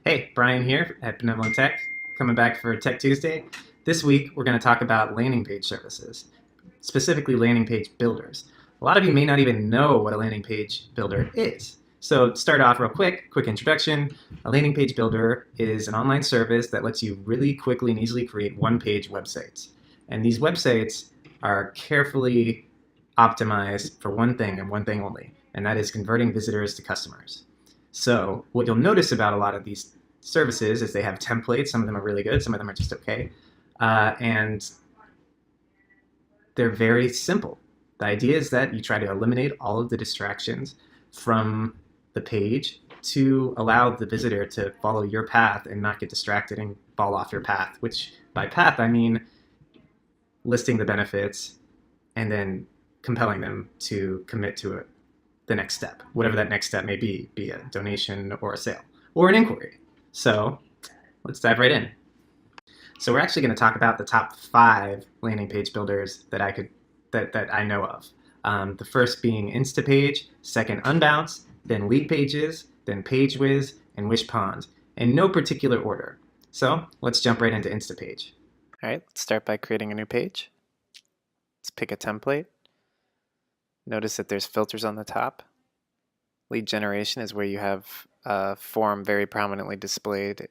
Hey, Brian here at Benevolent Tech, coming back for Tech Tuesday. This week, we're going to talk about landing page services, specifically landing page builders. A lot of you may not even know what a landing page builder is. So, to start off real quick introduction. A landing page builder is an online service that lets you really quickly and easily create one-page websites. And these websites are carefully optimized for one thing and one thing only, and that is converting visitors to customers. So what you'll notice about a lot of these services is they have templates. Some of them are really good. Some of them are just okay. And they're very simple. The idea is that you try to eliminate all of the distractions from the page to allow the visitor to follow your path and not get distracted and fall off your path, which by path I mean listing the benefits and then compelling them to commit to it, the next step, whatever that next step may be a donation or a sale or an inquiry. So let's dive right in. So we're actually going to talk about the top 5 landing page builders that I know of. The first being Instapage, second Unbounce, then Leadpages, then Pagewiz, and Wishpond, in no particular order. So let's jump right into Instapage. All right, let's start by creating a new page. Let's pick a template. Notice that there's filters on the top. Lead generation is where you have a form very prominently displayed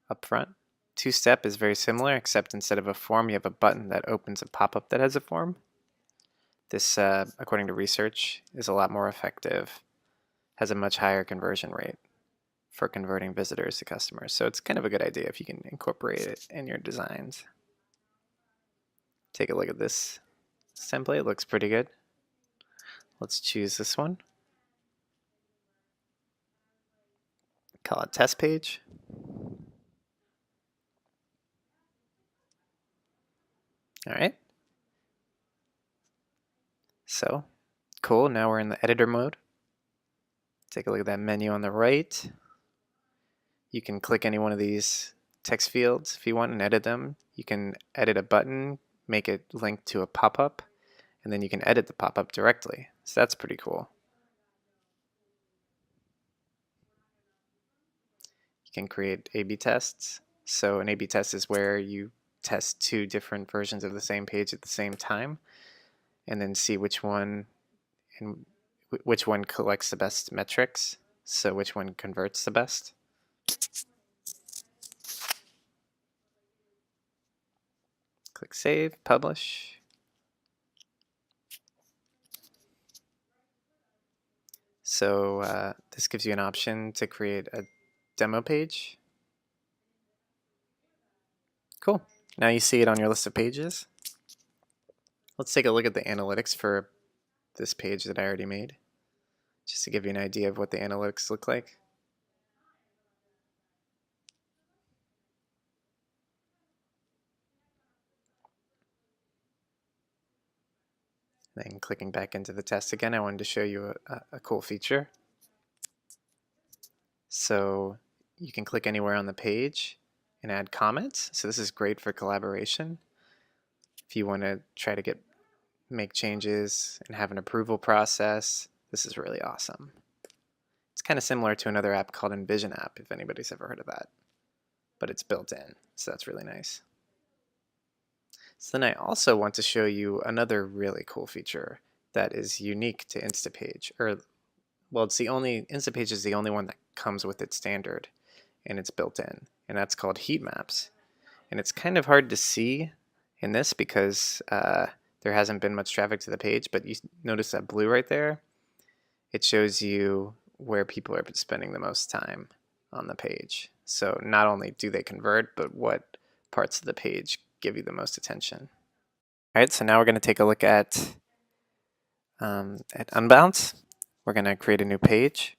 up front. Two-step is very similar, except instead of a form, you have a button that opens a pop-up that has a form. This, according to research, is a lot more effective, has a much higher conversion rate for converting visitors to customers. So it's kind of a good idea if you can incorporate it in your designs. Take a look at this template, it looks pretty good. Let's choose this one. Call it test page. All right. So, cool. Now we're in the editor mode. Take a look at that menu on the right. You can click any one of these text fields if you want and edit them. You can edit a button, make it link to a pop-up, and then you can edit the pop-up directly. So that's pretty cool. You can create A/B tests. So an A/B test is where you test 2 different versions of the same page at the same time, and then see which one collects the best metrics, so which one converts the best. Click Save, Publish. So this gives you an option to create a demo page. Cool. Now you see it on your list of pages. Let's take a look at the analytics for this page that I already made, just to give you an idea of what the analytics look like. Then clicking back into the test again, I wanted to show you a cool feature. So you can click anywhere on the page and add comments. So this is great for collaboration. If you want to try to make changes and have an approval process, this is really awesome. It's kind of similar to another app called Envision app, if anybody's ever heard of that. But it's built in, so that's really nice. So then I also want to show you another really cool feature that is unique to Instapage. Instapage is the only one that comes with its standard, and it's built in, and that's called heat maps. And it's kind of hard to see in this because there hasn't been much traffic to the page, but you notice that blue right there? It shows you where people are spending the most time on the page. So not only do they convert, but what parts of the page give you the most attention. All right, so now we're going to take a look at Unbounce. We're going to create a new page.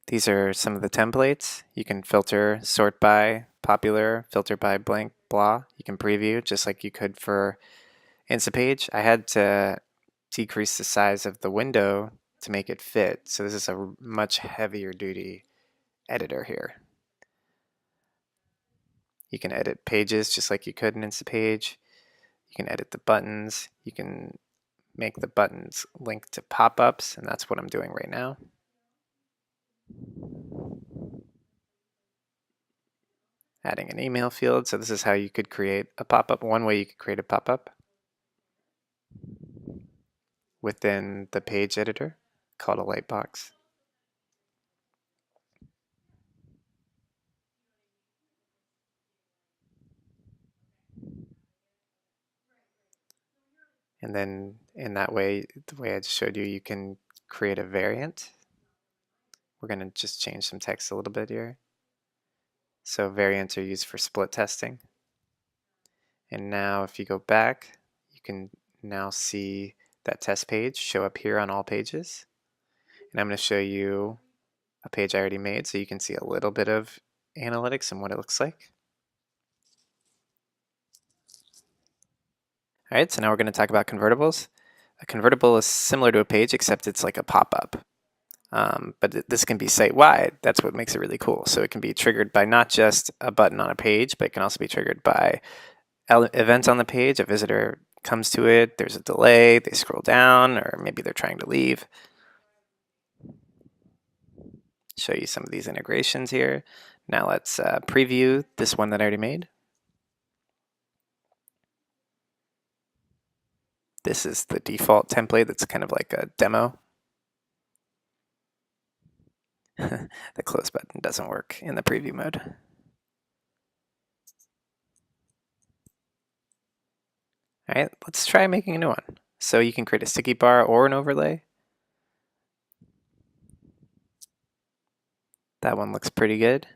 These are some of the templates. You can filter, sort by popular, filter by blank, blah. You can preview just like you could for Instapage. I had to decrease the size of the window to make it fit. So this is a much heavier duty editor here. You can edit pages just like you could in Instapage. You can edit the buttons. You can make the buttons link to pop-ups, and that's what I'm doing right now. adding an email field. So this is how you could create a pop-up. One way you could create a pop-up within the page editor called a lightbox. And then in that way, the way I just showed you, you can create a variant. We're going to just change some text a little bit here. So variants are used for split testing. And now if you go back, you can now see that test page show up here on all pages. And I'm going to show you a page I already made so you can see a little bit of analytics and what it looks like. All right, so now we're going to talk about convertibles. A convertible is similar to a page, except it's like a pop-up. But this can be site-wide. That's what makes it really cool. So it can be triggered by not just a button on a page, but it can also be triggered by events on the page. A visitor comes to it, there's a delay, they scroll down, or maybe they're trying to leave. Show you some of these integrations here. Now let's preview this one that I already made. This is the default template that's kind of like a demo. The close button doesn't work in the preview mode. All right, let's try making a new one. So you can create a sticky bar or an overlay. That one looks pretty good.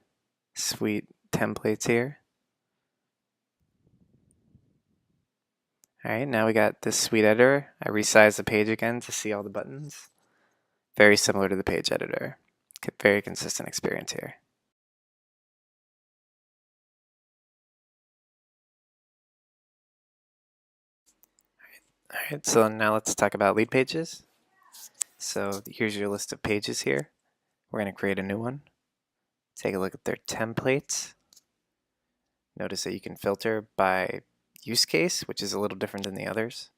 Sweet templates here. All right, now we got this sweet editor. I resized the page again to see all the buttons. Very similar to the page editor. Very consistent experience here. All right, so now let's talk about Leadpages. So here's your list of pages here. We're going to create a new one. Take a look at their templates. Notice that you can filter by use case, which is a little different than the others.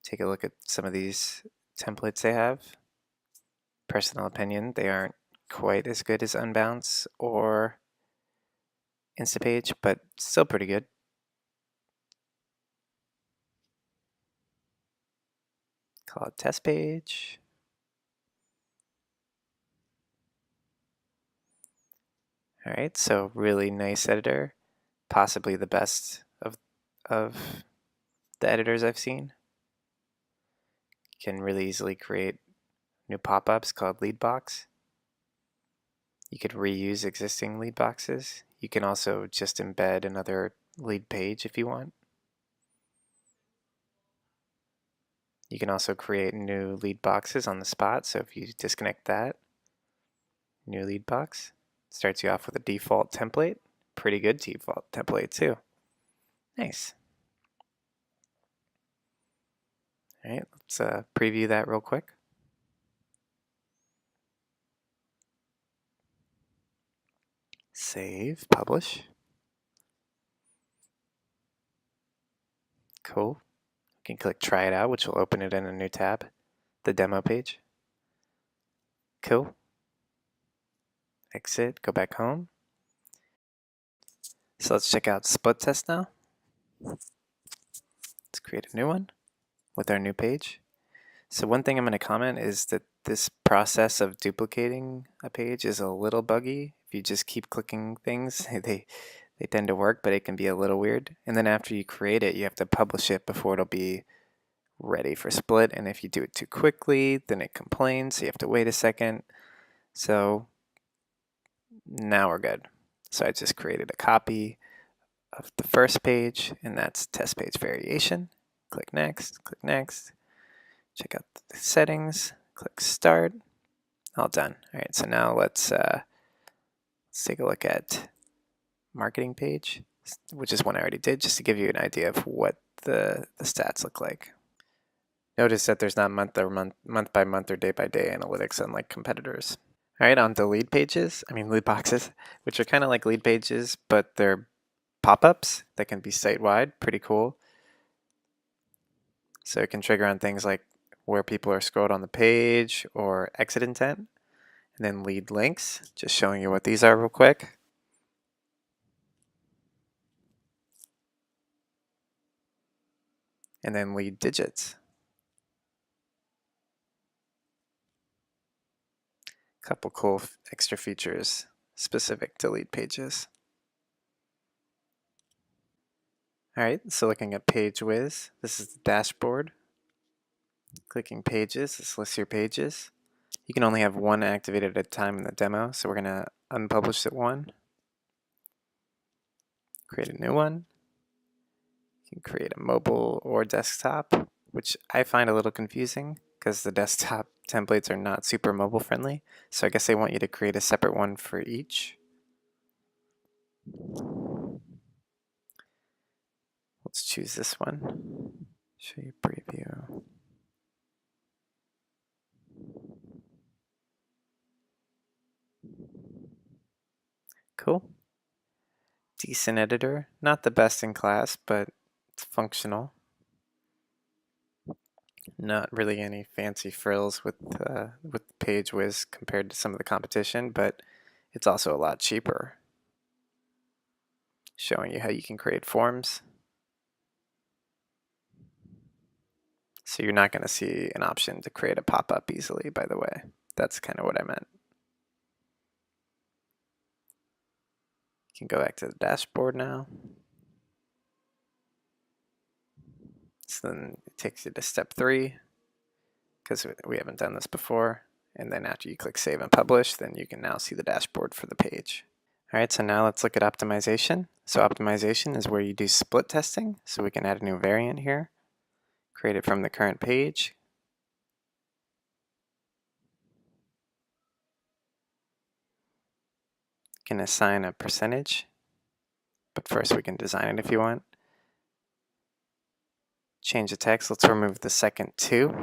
Take a look at some of these templates they have. Personal opinion, they aren't quite as good as Unbounce or Instapage, but still pretty good. Call it test page. All right, so really nice editor, possibly the best of the editors I've seen. You can really easily create new pop-ups called lead box. You could reuse existing lead boxes. You can also just embed another lead page if you want. You can also create new lead boxes on the spot. So if you disconnect that, new lead box starts you off with a default template. Pretty good default template too. Nice. All right, let's preview that real quick. Save, publish. Cool. You can click try it out, which will open it in a new tab, the demo page. Cool. Exit, go back home. So let's check out split test now. Let's create a new one with our new page. So one thing I'm going to comment is that this process of duplicating a page is a little buggy. If you just keep clicking things, they tend to work, but it can be a little weird. And then after you create it, you have to publish it before it'll be ready for split. And if you do it too quickly, then it complains, so you have to wait a second. So now we're good. So I just created a copy of the first page, and that's test page variation. Click next, click next. Check out the settings, click start. All done. All right, so now let's take a look at marketing page, which is one I already did, just to give you an idea of what the stats look like. Notice that there's not month by month or day by day analytics unlike competitors. All right, on to lead boxes, which are kind of like lead pages, but they're pop-ups that can be site-wide. Pretty cool. So it can trigger on things like where people are scrolled on the page or exit intent. And then lead links, just showing you what these are real quick. and then lead digits. Couple cool extra features specific to Leadpages. All right, so looking at Pagewiz, this is the dashboard. Clicking Pages, this lists your pages. You can only have one activated at a time in the demo, so we're going to unpublish it one. Create a new one. You can create a mobile or desktop, which I find a little confusing because the desktop templates are not super mobile friendly. So I guess they want you to create a separate one for each. Let's choose this one. Show you preview. Cool. Decent editor. Not the best in class, but it's functional. Not really any fancy frills with Pagewiz compared to some of the competition, but it's also a lot cheaper. Showing you how you can create forms. So you're not going to see an option to create a pop-up easily, by the way. That's kind of what I meant. You can go back to the dashboard now. So then it takes you to step 3, because we haven't done this before. And then after you click Save and Publish, then you can now see the dashboard for the page. All right, so now let's look at optimization. So optimization is where you do split testing. So we can add a new variant here, create it from the current page. You can assign a percentage, but first we can design it if you want. Change the text. Let's remove the second 2.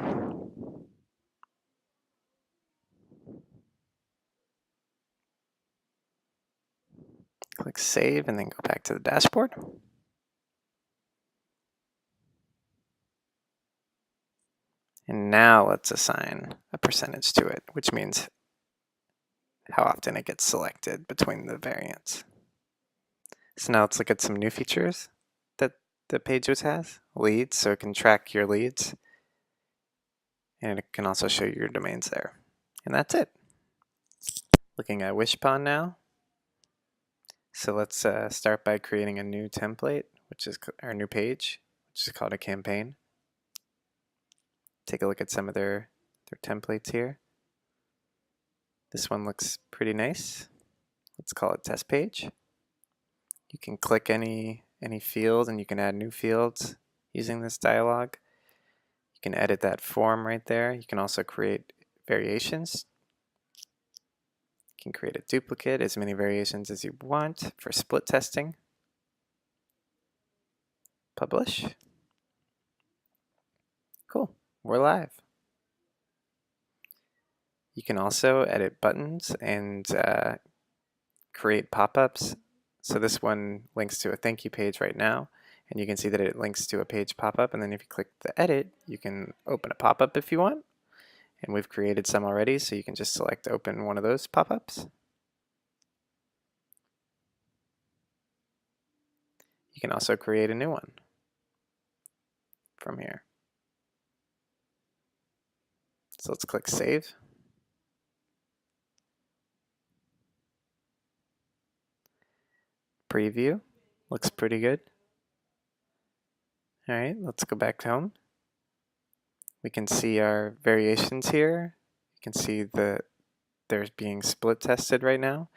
Click Save and then go back to the dashboard. And now let's assign a percentage to it, which means how often it gets selected between the variants. So now let's look at some new features that the Pagewiz has. Leads, so it can track your leads. And it can also show you your domains there. And that's it. Looking at Wishpond now. So let's start by creating a new template, which is our new page, which is called a campaign. Take a look at some of their templates here. This one looks pretty nice. Let's call it test page. You can click any field and you can add new fields using this dialog. You can edit that form right there. You can also create variations. You can create a duplicate, as many variations as you want for split testing. Publish. Cool, we're live. You can also edit buttons and create pop-ups. So this one links to a thank you page right now, and you can see that it links to a page pop-up, and then if you click the edit, you can open a pop-up if you want. And we've created some already, so you can just select open one of those pop-ups. You can also create a new one from here. So let's click Save. Preview. Looks pretty good. All right, let's go back to home. We can see our variations here. You can see that they're being split tested right now.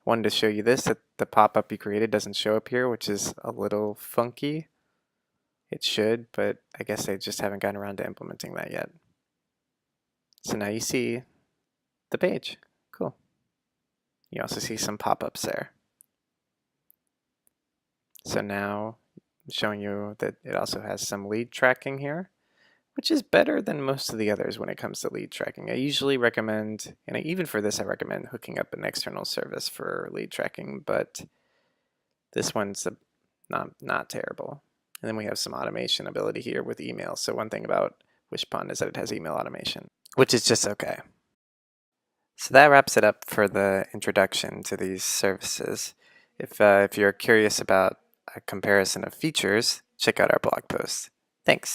Wanted to show you this, that the pop-up you created doesn't show up here, which is a little funky. It should, but I guess they just haven't gotten around to implementing that yet. So now you see the page. Cool. You also see some pop-ups there. So now I'm showing you that it also has some lead tracking here, which is better than most of the others when it comes to lead tracking. I usually recommend, and even for this I recommend hooking up an external service for lead tracking, but this one's not terrible. And then we have some automation ability here with email. So one thing about Wishpond is that it has email automation, which is just okay. So that wraps it up for the introduction to these services. If you're curious about a comparison of features, check out our blog post. Thanks.